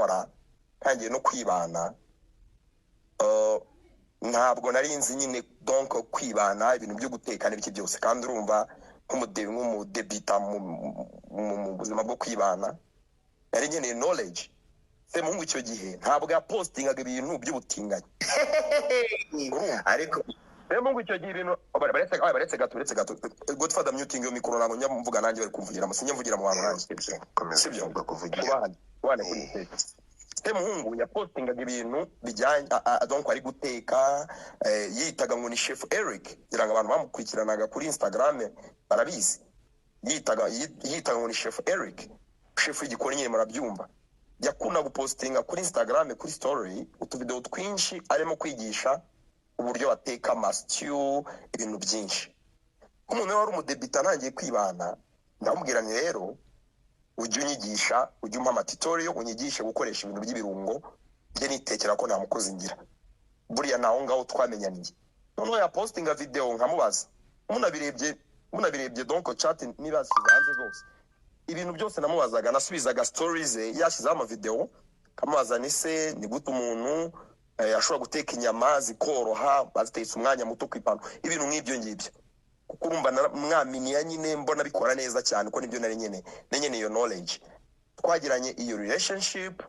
kubikora ntangiye no kwibana ntabwo nari nzi nyine donc kwibana ibintu byo guteka n'ibiki byose kandi urumva nk'umudebita mu buzima bwo kwibana yari nkeneye knowledge Semuhungu icyo gihe ntabwo yapostingaga ibintu by'ubutinganyi ariko Semuhungu icyo gihe ibintu baretse gato Godfather muting yo mikoro nango njya mvuga nanjye bari kumvugira musinye mvugira mu bantu nanjye sibyo kuvugira kubane kuri teka Semuhungu yapostingaga ibintu bijyanye donc ari guteka yitaga ngo ni chef Eric ngira ngo abantu bamukurikiranaga kuri Instagram barabizi yitaga ngo ni chef Eric chef y'igikoni nyine murabyumva yakunda gupostinga kuri Instagram kuri story utuvideo twinshi arimo kwigisha uburyo bateka stew ibintu byinshi umuntu wari umudebita ntangiye kwibana ndamubwira nti rero ujye unyigisha ujye umpa amatutorial unyigishe gukoresha ibintu by'ibirungo bye nitekera ko nta mukozi ngira buriya naho ngaho twamenyaniye noneho yapostinga video nkamubaza munabirebye donc chat nibaza hanze zose ibintu byose namubazaga nasubizaga stories yashyizeho amavideo kamubaza ni se ni gute umuntu ashobora guteka inyama zikoroha bazitetse umwanya muto kwipano ibintu nk'ibyo ngibyo kuko urumva mwaminiya nyine mbona bikora neza cyane ko nibyo nari nyene iyo knowledge twagiranye iyo relationship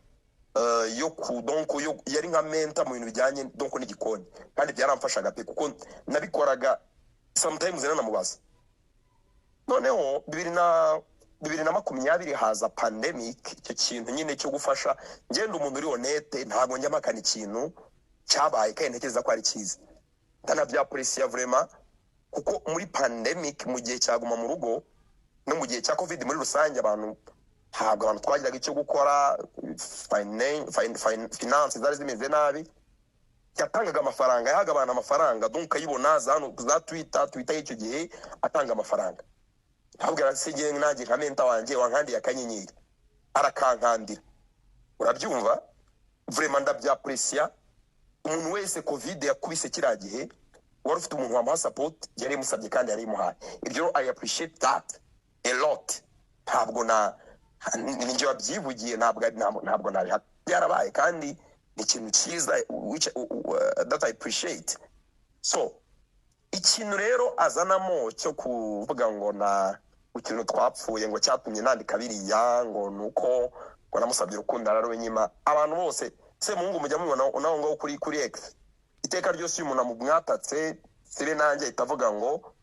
donc yari nka mentor mu bintu bijyanye donc n'igikoni kandi byaramfashaga pe kuko nabikoraga sometimes nanamubaza noneho 2020 haza pandemic icyo kintu nyine cyo gufasha ngenda umuntu uri honete ntabwo njya makana ikintu cyabaye kandi ntekereza ko ari cyiza ndanabya pressure vraiment kuko muri pandemic mu gihe cyaguma mu rugo no mu gihe cya covid muri rusange abantu twagiraga icyo gukora finance zari zimeze nabi yatangaga amafaranga yahaga abantu amafaranga donc ayibona za Twitter y'icyo gihe atanga amafaranga ntabwo arasigiye nanjye nka mentor wanjye wankandiye akanyenyeri arakankandira urabyumva vraiment ndabya pressure umuntu wese covid yakubise kiragihe wari ufite umuntu wamuha support yari musabye kandi yari muhaye ibyo I appreciate that a lot ntabwo ninjye wabyivugiye ntabwo nari byarabaye kandi ni ikintu cyiza that I appreciate so ikintu rero azanamo cyo kuvuga ngo ikintu twapfuye ngo cyatumye nandika biriya ngo nuko ngo namusabye urukundo ararowe nyima abantu bose Semuhungu mujya mubona naho ngo kuri X iteka ryose uyu umuntu amumwatatse sire nanjye itavuga ngo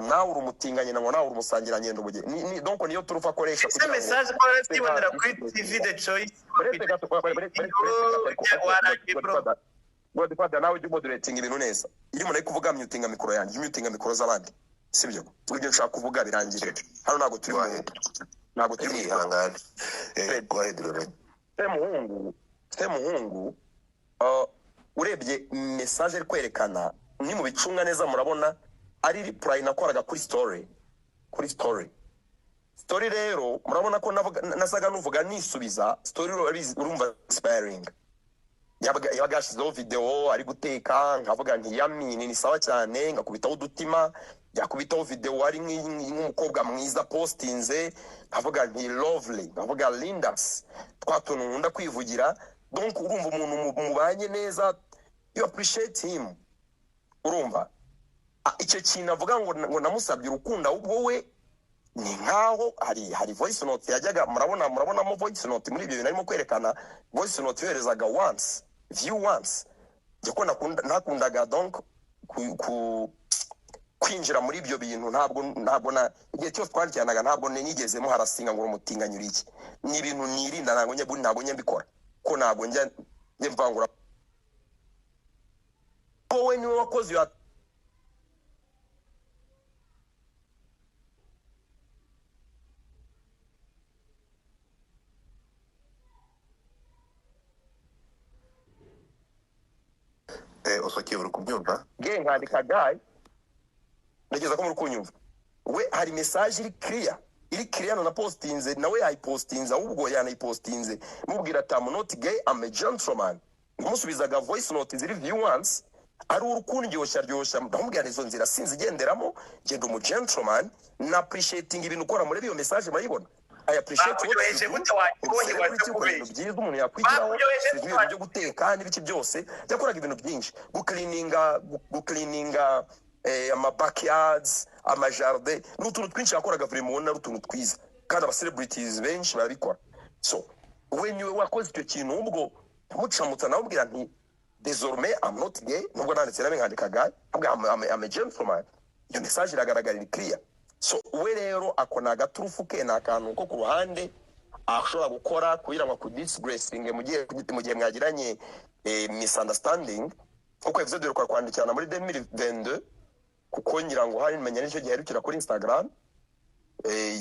nawe uri umutinganye ngo nawe uri umusangira ngendo buge donc niyo turufa koresha kugira ngo message ko arasibonera kuri TV The Choice Godfather nawe ujye moderating ibintu neza iyo umuntu ari kuvuga mutinga mikoro yanjye mutinga mikoro z'abandi sibyo ibyo nshaka kuvuga birangire hano ntago turi hangana Semuhungu urebye message ari kwerekana ni mu bicunga neza murabona ari reply nakoraga kuri story rero murabona ko nasaga nuvuga nisubiza story urumva inspiring yabaga yashyizeho video ari guteka nkavuga nti yami ni sawa cyane ngakubitaho udutima yakubitaho video ari nk'umukobwa mwiza postinze nkavuga nti lovely nkavuga Lindas twatuntu nkunda kwivugira donc urumva umuntu mubanye neza you appreciate him urumva icyo kintu avuga ngo namusabye urukundo ahubwo we ni nkaho hari voice note yajyaga murabonamo voice note muri ibyo bintu arimo kwerekana voice note yoherezaga once ko nakundaga donc kwinjira muri ibyo bintu ntabwo igihe cyose twandikiranaga ntabwo nigezemo harasinga ngo umutinganyura iki ni ibintu nirinda ntabwo njya mbikora ko ntabwo njya mvangura wowe niwe wakoze osokiye uri kubyumva nkandika guy nageza ko muri kunyumva we hari message iri clear na postinze nawe yayipostinze ahubwo yanayipostinze mubwira ati I'm not gay I'm a gentleman ngumusubizaga voice note ziri view once ari urukundyoshya ndamubwira izo nzira sinzi genderamo ngendo mu gentleman na appreciating ibintu ukora muri iyo message maribona I appreciate what bakuryoheje you do. gute wakibonye waje Celebrity ukora ibintu kubeshya byiza umuntu yakwigiraho, bakuryoheje ibintu byo guteka n'ibiki byose, yakoraga ibintu byinshi, guklininga ama backyards, ama jardin, n'utuntu twinshi yakoraga buri muntu n'utuntu twiza, kandi aba celebrities benshi barabikora. So when you wakoze icyo kintu ubwo mucamutsa nawe ubwira nti désormais I'm not gay, nubwo nanditse nawe nkandika guy, I'm a gentleman, iyo message iragaragara clear. So we rero akona agaturufu ke n'akantu ko ku ruhande ashobora gukora kugira ngo kudisgracing mu gihe mwagiranye misunderstanding, kuko episode yo kwandikirana muri 2022 kuko ngira ngo hari menye n'icyo gihe arukira kuri Instagram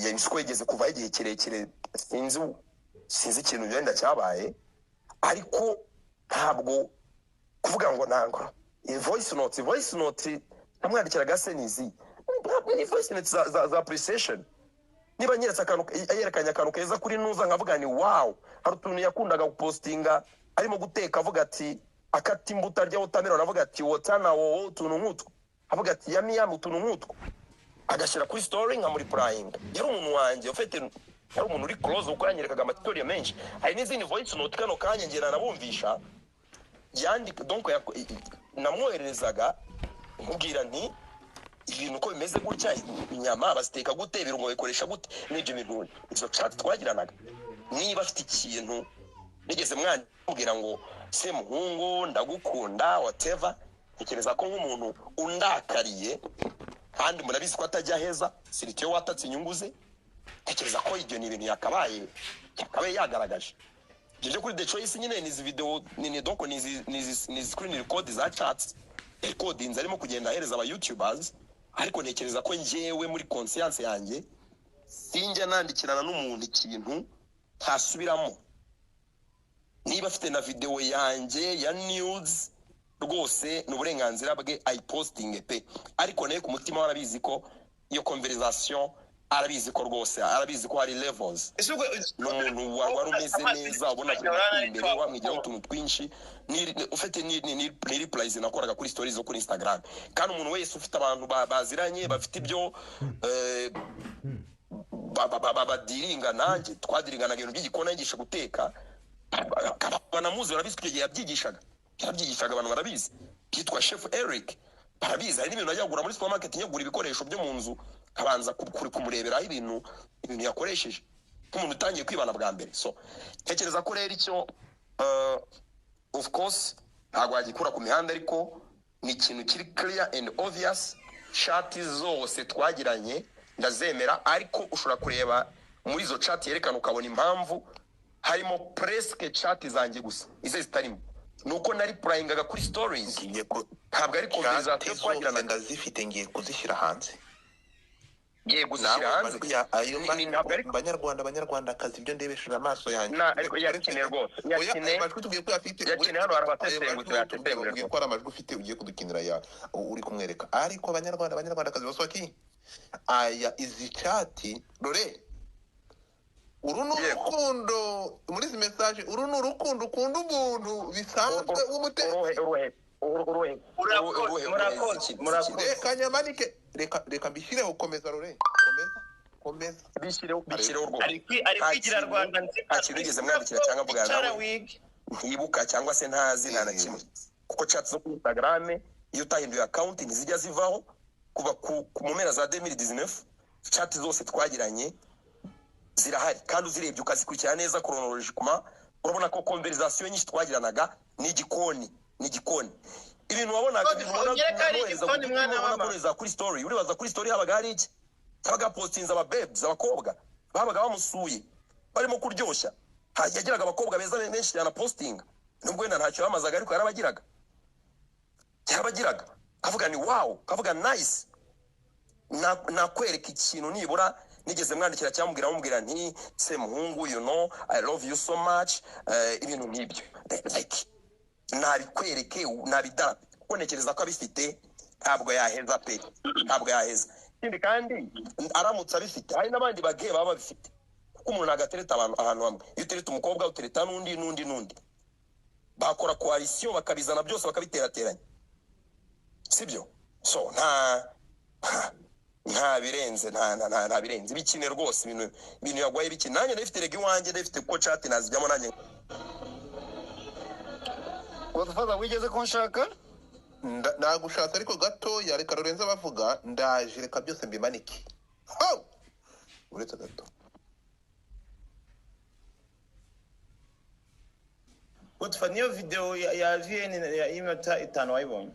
yanyiswe yigeze kuva igihe kirekire, sinzi ikintu byenda cyabaye, ariko ntabwo kuvuga ngo nango voice note amwandikira gasenizi ni voice note za appreciation. Niba nyeretse akantu yerekanye akantu keza kuri nuza nkavuga ni wow, hari utuntu yakundaga gupostinga arimo guteka avuga ati akati imbuto arya watermelon, avuga ati wotana wo utuntu nk'utwo, avuga ati yami utuntu nk'utwo, agashyira kuri story nka muri prying. Yari umuntu wanjye ufite, yari umuntu uri close uko yanyerekaga amatutorial menshi. Hari n'izindi voice note kano kanya ngera nabumvisha yandika, donc namwoherezaga nkubwira nti ibintu ko bimeze gutya, inyama baziteka gute, ibirungo bikoresha gute, n'ibyo bintu. Izo chat twagiranaga, niba afite ikintu nigeze mwandikira ngo se muhungu ndagukunda whatever, ntekereza ko nk'umuntu undakariye kandi murabizi ko atajya heza, siritiyo watatse inyungu ze, ntekereza ko ibyo ni ibintu yakabaye yagaragaje. Ibyo kuri The Choice nyine ni video ni donc ni screen record za chats recordings arimo kugenda ahereza aba YouTubers, ariko ntekereza ko njyewe muri conscience yanjye sinjya nandikirana n'umuntu ikintu ntasubiramo. Niba afite na video yanjye ya news rwose n'uburenganzira bwe ayipostinge pe, ariko naye ku mutima warabizi ko iyo conversation arabizi ko rwose arabizi ko hari levels. N'umuntu wari umeze neza ubona ko imbere wamwigiraho utuntu twinshi, ufite ni replies nakoraga kuri stories zo kuri Instagram, kandi umuntu wese ufite abantu baziranye bafite ibyo badiringa, nanjye twadiringana ibintu by'igikona yigisha guteka, banamuzi barabizi ko igihe yabyigishaga abantu barabizi, byitwa Chef Eric, barabizi. Hari n'ibintu yagura muri supermarket, nyagura ibikoresho byo mu nzu kabanza kumureberaho ibintu yakoresheje nk'umuntu utangiye kwibana bwa mbere. So ntekereza ko rero icyo of course ntabwo wagikura ku mihanda, ariko ni ikintu kiri clear and obvious. Chat zose twagiranye ndazemera, ariko ushobora kureba muri izo chat yerekana ukabona impamvu harimo presque chat zanjye gusa ize zitarimo, nuko nari pryingaga kuri stories, ntabwo ari conversation twagirana. Ndazifite ngiye kuzishyira hanze, ngiye guzishyira hanze ayo banyarwandakazi ibyo ndebesheje amaso yanjye. Ariko yakine rwose yakine amajwi tugiye kuyafite, yakine hano arabatesengutse yatesengutse ko amajwi ufite ugiye kudukinira ya uri kumwereka. Ariko abanyarwandakazi bose baki aya izi chati dore uru n'urukundo muri izi message, uru n'urukundo ukunda umuntu bisanzwe w'umutwe murakoze. Reka nyamanike, reka mbishyireho. Komeza Rore, komeza bishyireho rwose. ari kwigira Rwanda ntakintu ugeze mwandikira cyangwa mvugana nawe ntibuka cyangwa se ntazi nta na kimwe, kuko chat zo kuri Instagram iyo utahinduye account ntizijya zivaho. Kuva mu mpera za 2019 chat zose twagiranye zirahari, kandi uzirebye ukazikurikira neza chronologiquement, urabona ko conversation nyinshi twagiranaga ni igikoni. Ibintu wabonaga ubona kuri story, uribaza kuri story habaga hari iki, habaga postinze aba babes, abakobwa babaga bamusuye barimo kuryoshya, yagiraga abakobwa beza benshi cyane posting, nubwo wenda ntacyo bamazaga ariko yarabagiraga kavuga ni wow, kavuga nice. Nakwereka ikintu nibura nigeze mwandikira cyangwa mubwira nti se muhungu, you know I love you so much, ibintu nk'ibyo like nabikwereke nabidarape, kuko ntekereza ko abifite ntabwo yaheza pe, ntabwo yaheza. Ikindi kandi aramutse abifite hari n'abandi bagiye baba babifite, kuko umuntu agatereta ahantu hamwe. Iyo utereta umukobwa utereta n'undi bakora coalition bakabizana byose bakabiterateranya, sibyo? So nta birenze nta birenze bikine rwose ibintu yagwaye bikine nanjye ndafite rega iwanjye ndafite ko chat nazijyamo nanjye Godfather wigeze kunshaka nagushatse ariko gato yareka Lorenzo bavuga ndaje reka byose mbimanike uretse gato Godfather niyo video ya VN ya iminota 5 wayibonye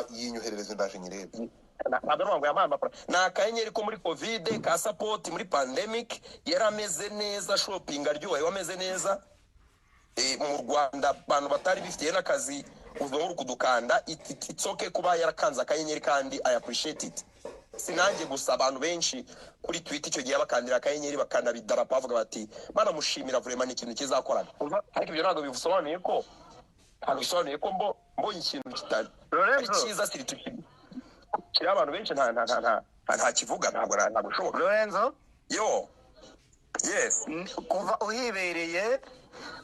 yinyoherereze ndaje nyirebe ntabwo yamamba na kanyenyeri ko muri covid ka support muri pandemic yarameze neza shopping aryoye wameze neza mu Rwanda abantu batari bifitiye n'akazi uvuga ngo kudukanda it's okay kuba yarakanza akanyenyeri kandi I appreciate it sinange gusa abantu benshi kuri Twitter icyo gihe bakandira akanyenyeri bakanabidara bavuga bati bana mushimira vraiment ikintu kizakorana ariko ibyo ntabwo bivusobanuye ko mbonye ikintu kitari ari cyiza siri tukiri kiri abantu benshi nta kivuga ntabwo ushobora Lorenzo yo yes kuva uhibereye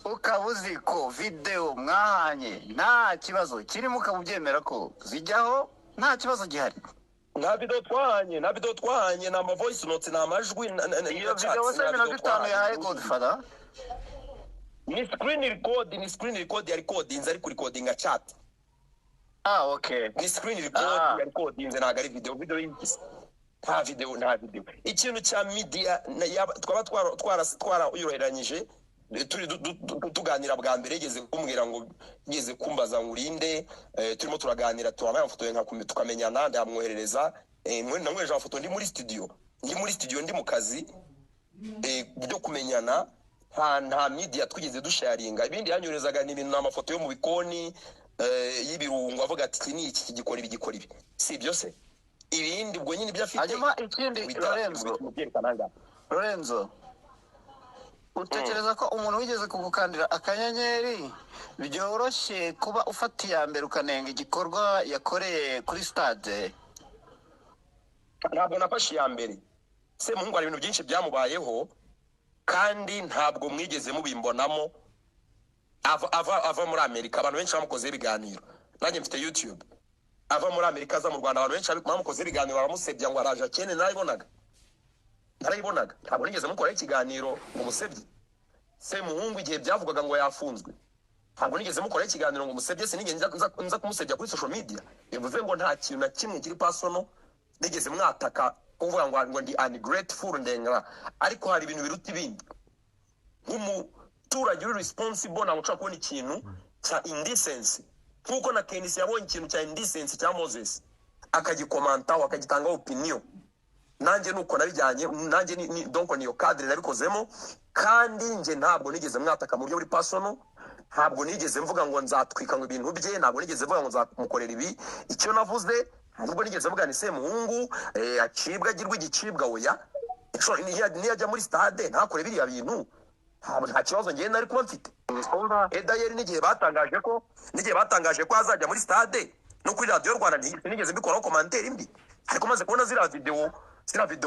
ukabuzi ko video mwahanye nta kibazo kirimo ukabubyemera ko zijyaho nta kibazo gihari nta video twahanye na ama voice notes na amajwi iyo video se minota 5 yahaye Godfather ni screen record ya recordings ari kuri recordinga chat okay ni screen record ya recordings ntago ari video y'iki nta video ikintu cya media twara uyoroheranyije turi tuganira bwa mbere yigeze kumbwira ngo yigeze kumbaza ngurinde turimo turaganira turamaye amafoto nka tukamenyana ndamwoherereza namweje amafoto ndi muri studio ndi mu kazi byo kumenyana nta media twigeze dusharinga ibindi yanyorezaga ni ibintu n'amafoto yo mu bikoni y'ibirungo avuga ati iki ni iki gikora ibi si byo se ibindi ubwo nyine ibyo afite hanyuma ikindi Lorenzo utekereza ko umuntu wigeze kugukandira akanyenyeri byoroshye kuba ufata iya mbere ukanenga igikorwa yakoreye kuri stade ntabwo nafashe iya mbere se muhungu hari ibintu byinshi byamubayeho kandi ntabwo mwigeze mubimbonamo ava muri Amerika abantu benshi bamukoze ibiganiro nanjye mfite YouTube ava muri Amerika aza mu Rwanda abantu benshi bamukoze ibiganiro baramusebya ngo araje akene narayibonaga ntabwo nigeze mukora ikiganiro ngo musebye se muhungu igihe byavugaga ngo yafunzwe ntabwo nigeze mukora ikiganiro ngo musebye se nigeze nza kumusebya kuri social media bivuze ngo nta kintu na kimwe kiri personal nigeze mwataka kuvuga ngo ndi ungrateful ndengera ariko hari ibintu biruta ibindi nk'umuturage uri responsible ntabwo ushobora kubona ikintu cya indecency nkuko na Kenisi yabonye ikintu cya indecency cya Moses akagikomantaho akagitangaho opinion nanjye nuko nabijyanye nanjye donc niyo cadre nabikozemo kandi nje ntabwo nigeze mwataka mu buryo buri personal ntabwo nigeze mvuga ngo nzatwika ngo ibintu bye ntabwo nigeze mvuga ngo nzamukorera ibi icyo navuze nubwo nigeze mvuga ni se muhungu acibwa agirwa igicibwa oya niyajya muri stade ntakore biriya bintu nta kibazo ngenda ari kuba mfite edayeri n'igihe batangaje ko azajya muri stade no kuri radio Rwanda nigeze mbikoraho commentaire imbi ariko maze kubona zira video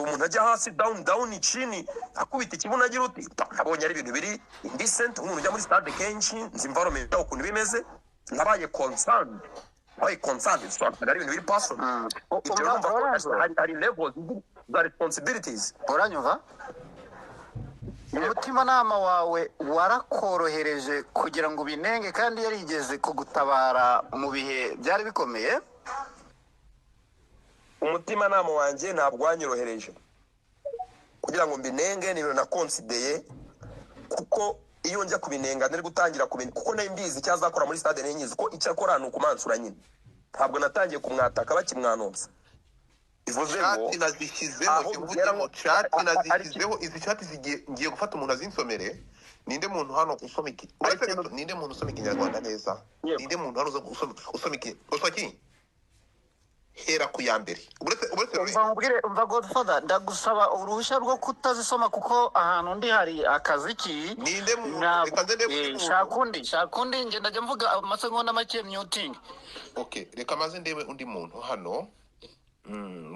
umuntu ajya hasi down chini akubita ikibuno agira uti nabonye ari ibintu biri indecent umuntu ujya muri stade kenshi nzi environment ukuntu bimeze nabaye concerned so ari ibintu biri personal icyo numva ko hari levels za responsibilities uranyumva umutima nama wawe warakorohereje kugira ngo binenge kandi yarigeze kugutabara mu bihe byari bikomeye umutima nama wanjye ntabwo wanyorohereje kugira ngo mbinenge niyo nakonsideye kuko iyo njya kubinenga nari gutangira kuko nari mbizi cyazakora muri stade nenyizi ko icyo akora ni ukumansura nyine ntabwo natangiye kumwataka bakimwanonsa ivuze ngo nazishyizeho izi chat zigiye gufata umuntu azinsomere ninde muntu hano usoma iki ninde muntu usoma ikinyarwanda neza ninde muntu hano usoma iki hera ku ya mbere umva Godfather ndagusaba uruhushya rwo kutazisoma kuko ahantu ndi hari akaziki ninde shakundi nge ndajya mvuga amasegonda make muting okay reka maze ndebe undi muntu hano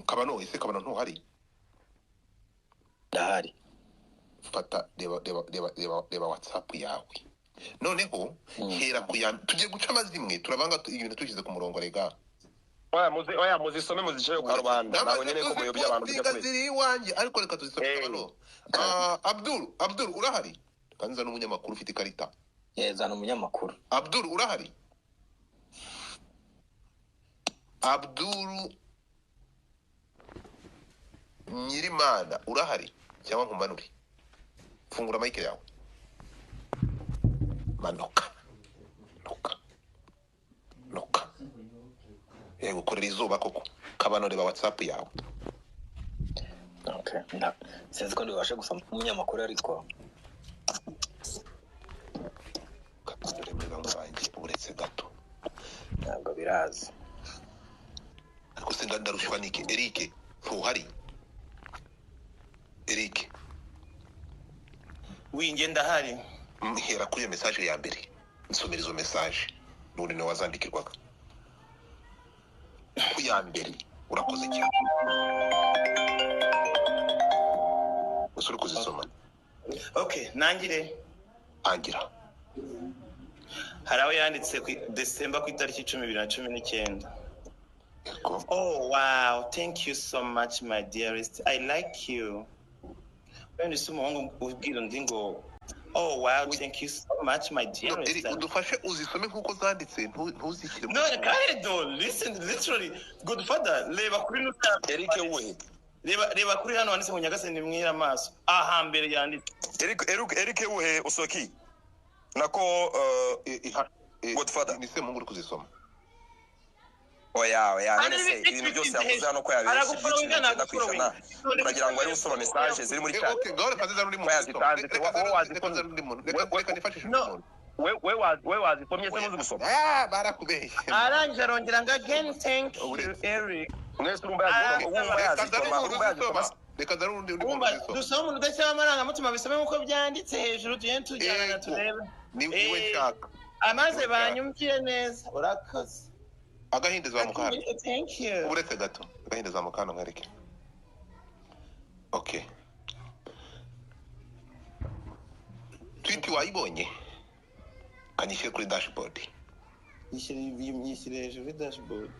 kabano ntuhari ndahari fata reba WhatsApp yawe noneho hera ku ya tugiye guca amazimwe turabanga ibintu tugize ku murongo rega oya muzisome muzishyire ku karubanda naho nyene ko muyobya abantu bijya kure ziri iwanjye ariko reka tuzisome hano. Abdul urahari kanza n'umunyamakuru ufite ikarita yeza n'umunyamakuru Abdul urahari Abdul Nyirimana urahari cyangwa nkumanure fungura mic yawe manuka yego korera izuba koko kabano reba WhatsApp yawe. okay sinzi ko ndibashe gusoma umunyamakuru ariko kabano reba mwanjye uretse gato ntabwo birazi ariko sinda ndarushwa niki Eric ntuhari Eric wingenda hari hera kuri iyo message ya mbere nsomera izo message nuri ne wazandikirwaga ku ya mbere urakoze cyane usuri kuzisoma. okay nangire angira hari aho yanditse ku December ku itariki 2019. yego Oh wow, thank you so much my dearest, I like you. When is umuhungu ubwira undi ngo oh wow, thank you so much my dearest. Eric udufashe uzisome nkuko zanditse ntuzikire No, listen, literally good father reba kuri nuta Eric we reba kuri hano wanditse mu Nyagasani mwira amaso aha mbere yanditse Eric we usoki nako Godfather ni se mungu uri kuzisoma. oya none se ibintu byose yavuze hano ko yabeshye kwishana uragira ngo ari usoma message ziri muri chat Okay gahora kaza muri mu we wazipomye se muzi gusoma barakubeshye arangije arongera ngo again thank you Eric. mwese urumva yazitoma reka darundi dusaba umuntu udashyira amarangamutima bisome nk'uko byanditse hejuru tugende tujyana turebe niwe nshaka amaze banyumvire neza urakoze agahinda zamukana thank you uretse gato agahinda zamukana mwereke. Okay tweet wayibonye kanyishyire kuri dashboard yishyire hejuru dashboard.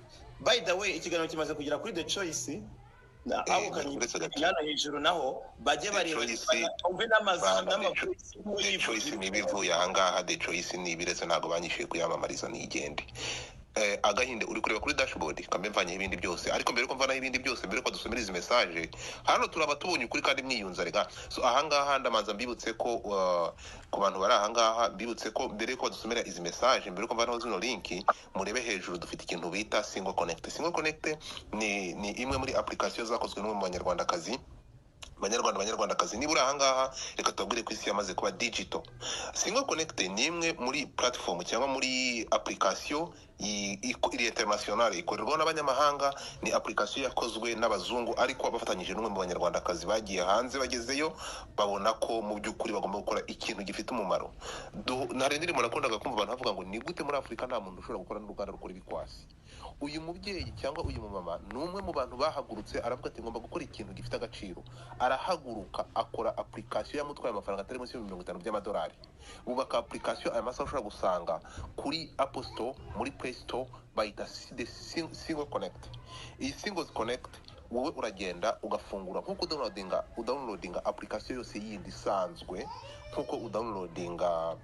By the way ikiganiro kimaze kugera kuri The Choice na abo kanyana hejuru naho baje bari umve n'amazina Choice nibivuye ahangaha The Choice nibiretse ntago banyishyuye kuyamamariza nigende. Agahinde uri kureba kuri dashboard kambe mvanye ibindi byose ariko mbere ko mvana ibindi byose mbere ko dusomera izi message hano turaba tubonye ukuri kandi mwiyunza rega so ahangaha ndamanza mbibutse ko ku bantu bari ahangaha mbibutse ko mbere ko dusomera izi message mbere ko mvanaho zino link murebe hejuru dufite ikintu bita Single Connect ni imwe muri application zakozwe n'umwe mu banyarwandakazi banyarwandakazi nibura ahangaha reka tubabwire ko isi yamaze kuba digital. Single Connect ni imwe muri platform cyangwa muri application iri international ikorerwa n'abanyamahanga. Ni application yakozwe n'abazungu ariko abafatanyije n'umwe mu banyarwandakazi bagiye hanze bagezeyo babona ko mu by'ukuri bagomba gukora ikintu gifite umumaro. Narendiri murakundaga kumva abantu bavuga ngo ni gute muri Afrika nta muntu ushobora gukora n'uruganda rukora ibikwasi. Uyu mubyeyi cyangwa uyu mumama ni umwe mu bantu bahagurutse aravuga ati ngomba gukora ikintu gifite agaciro. Arahaguruka akora application yamutwaye amafaranga atari munsi $50 by'amadolari. Bubaka application aya masaha ushobora gusanga kuri Apple Store, muri Play Store bayita the Single Connect. Iyi Single Connect wowe uragenda ugafungura nkuko downloadinga application yose yindi isanzwe nkuko udownloadinga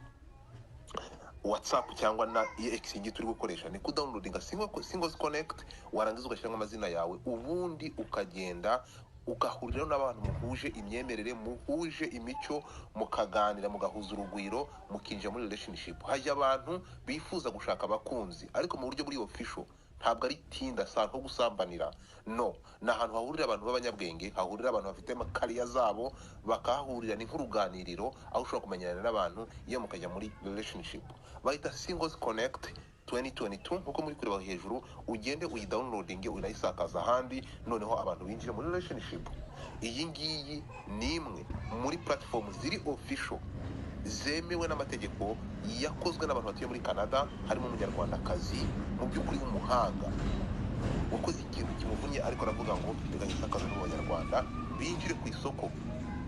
WhatsApp cyangwa na EX turi gukoresha ni kudownloadinga Single Connect warangiza ugashyiramo amazina yawe ubundi ukagenda ugahurira n'abantu muhuje imyemerere muhuje imico mukaganira mugahuza urugwiro mukinjira muri relationship. Hajya abantu bifuza gushaka abakunzi ariko mu buryo buri official ntabwo ari tinda sa nko gusambanira no na ahantu hahurira abantu b'abanyabwenge hahurira abantu bafite amakariya zabo bakahurira ni nk'uruganiriro aho ushobora kumenyana n'abantu iyo mukajya muri relationship. Bayita Single Connect 2022 nkuko muri kureba hejuru ugende uyidownloadinge unayisakaza ahandi noneho abantu binjire muri relationship. Iyi ngiyi ni imwe muri platform ziri official zemewe n'amategeko yakozwe n'abantu batuye muri Canada harimo umunyarwandakazi mu by'ukuri w'umuhanga wakoze ikintu kimuvunnye ariko aravuga ngo reka gisakaze n'abanyarwanda binjire ku isoko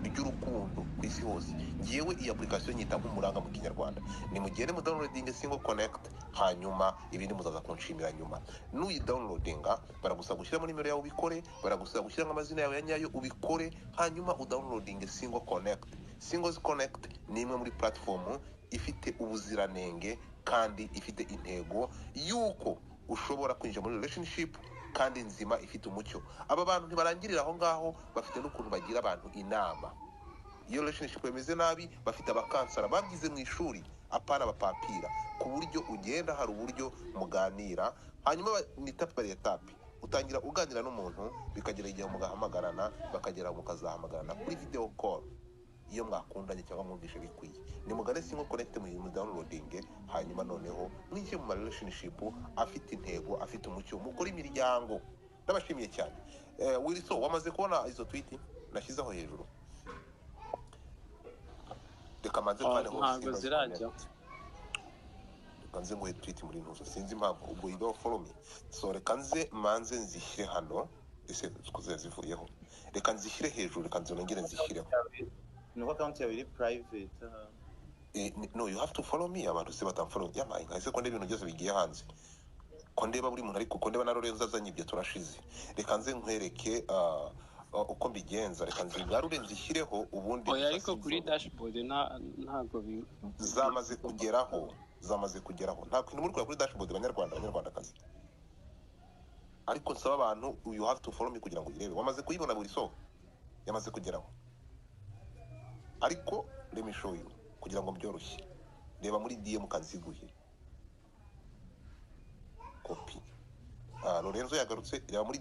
ry'urukundo ku isi hose. Ngewe iyi application nyita nk'umuranga mu kinyarwanda. Ni mugende mu downloading single connect, hanyuma ibindi muzaza kunshimira nyuma. Nuyi downloadinga baragusaba gushyira muri nimero yawe ubikore, baragusaba gushyira amazina yawe ya nyayo ubikore, hanyuma udownloading single connect. Single connect ni imwe muri platform ifite ubuziranenge kandi ifite intego yuko ushobora kwinjira muri relationship kandi nzima ifite umucyo. Aba bantu ntibarangirira aho ngaho, bafite n'ukuntu bagira abantu inama. Iyo relationship imeze nabi, bafite abakansara babyize mu ishuri, apana abapapira, ku buryo ugenda hari uburyo muganira, hanyuma ni etape par etape. Utangira uganira n'umuntu, bikagera igihe mugahamagarana, bakagera mukazahamagarana kuri video call. Iyo mwakundanye cyangwa mwumvishe bikwiye, ni mugane single connect mu downloading, hanyuma noneho mwinjiye mu relationship afite intego, afite umucyo, mukora imiryango. Ndabashimiye cyane. Wilson, wamaze kubona izo tweet nashyizeho hejuru? Reka manze kwaneho ntabwo zirajya. Reka nze nguhe tweet muri ntuzo, sinzi impamvu ubwo you don't follow me. So reka nze manze nzishyire hano, ese kuze zivuyeho. Reka nzishyire hejuru, reka nzongere nzishyireho. No account yawe iri private. No, you have to follow me. Abantu se batamfollow. Yamaye nkase ko ndebintu byose bigiye hanze. Ko ndeba buri muntu ariko ko ndeba na Lorenzo azanye ibyo turashize. Reka nze nkwereke uko mbigenza, reka nzigarure nzishyireho ubundi. Oya ariko kuri dashboard ntago zamaze kugeraho. Nta kintu muri kuri dashboard abanyarwandakazi. Ariko nsaba abantu, you have to follow me kugira ngo irebe. Wamaze kuyibona buri so? Yamaze kugeraho. Ariko let me show you kugira ngo byoroshye. Reba muri DM kanziguye copy. Lorenzo yagarutse, reba muri